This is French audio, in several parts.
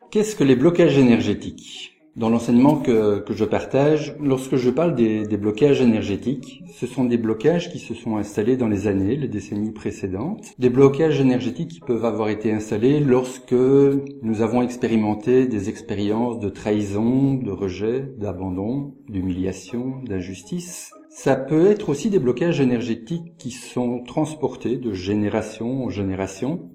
Qu'est-ce que les blocages énergétiques? Dans l'enseignement que je partage, lorsque je parle des blocages énergétiques, ce sont des blocages qui se sont installés dans les années, les décennies précédentes. Des blocages énergétiques qui peuvent avoir été installés lorsque nous avons expérimenté des expériences de trahison, de rejet, d'abandon, d'humiliation, d'injustice. Ça peut être aussi des blocages énergétiques qui sont transportés de génération en génération.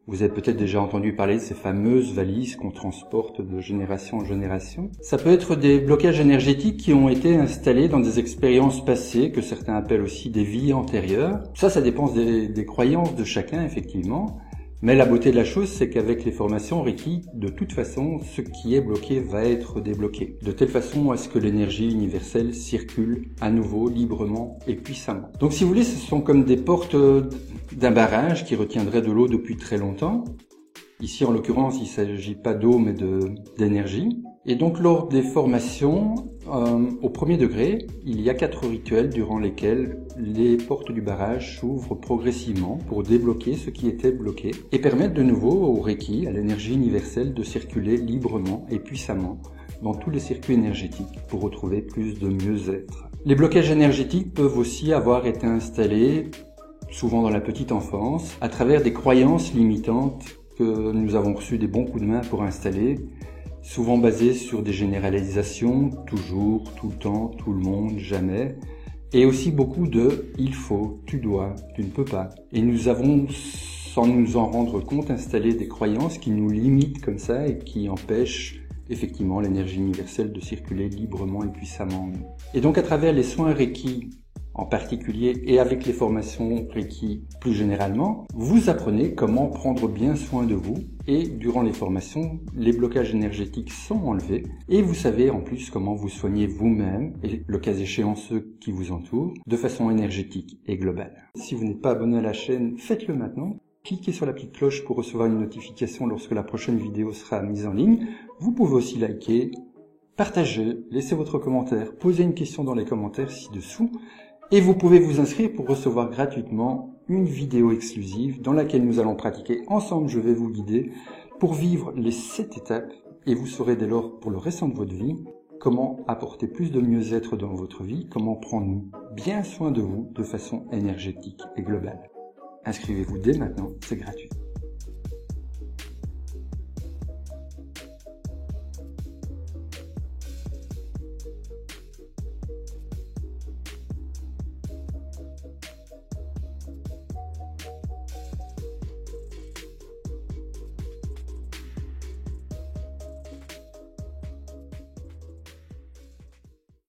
Vous avez peut-être déjà entendu parler de ces fameuses valises qu'on transporte de génération en génération. Ça peut être des blocages énergétiques qui ont été installés dans des expériences passées, que certains appellent aussi des vies antérieures. Ça dépend des croyances de chacun, effectivement. Mais la beauté de la chose, c'est qu'avec les formations Reiki, de toute façon, ce qui est bloqué va être débloqué. De telle façon à ce que l'énergie universelle circule à nouveau, librement et puissamment. Donc si vous voulez, ce sont comme des portes d'un barrage qui retiendrait de l'eau depuis très longtemps. Ici, en l'occurrence, il ne s'agit pas d'eau, mais d'énergie. Et donc, lors des formations, au premier degré, il y a 4 rituels durant lesquels les portes du barrage s'ouvrent progressivement pour débloquer ce qui était bloqué et permettre de nouveau au Reiki, à l'énergie universelle, de circuler librement et puissamment dans tous les circuits énergétiques pour retrouver plus de mieux-être. Les blocages énergétiques peuvent aussi avoir été installés, souvent dans la petite enfance, à travers des croyances limitantes que nous avons reçu des bons coups de main pour installer, souvent basées sur des généralisations, toujours, tout le temps, tout le monde, jamais, et aussi beaucoup de « il faut »,« tu dois »,« tu ne peux pas ». Et nous avons, sans nous en rendre compte, installé des croyances qui nous limitent comme ça et qui empêchent effectivement l'énergie universelle de circuler librement et puissamment en nous. Et donc à travers les soins Reiki, en particulier, et avec les formations Reiki plus généralement, vous apprenez comment prendre bien soin de vous et durant les formations, les blocages énergétiques sont enlevés et vous savez en plus comment vous soigner vous-même et le cas échéant ceux qui vous entourent de façon énergétique et globale. Si vous n'êtes pas abonné à la chaîne, faites-le maintenant. Cliquez sur la petite cloche pour recevoir une notification lorsque la prochaine vidéo sera mise en ligne. Vous pouvez aussi liker, partager, laisser votre commentaire, poser une question dans les commentaires ci-dessous. Et vous pouvez vous inscrire pour recevoir gratuitement une vidéo exclusive dans laquelle nous allons pratiquer ensemble, je vais vous guider, pour vivre les 7 étapes et vous saurez dès lors pour le restant de votre vie comment apporter plus de mieux-être dans votre vie, comment prendre bien soin de vous de façon énergétique et globale. Inscrivez-vous dès maintenant, c'est gratuit.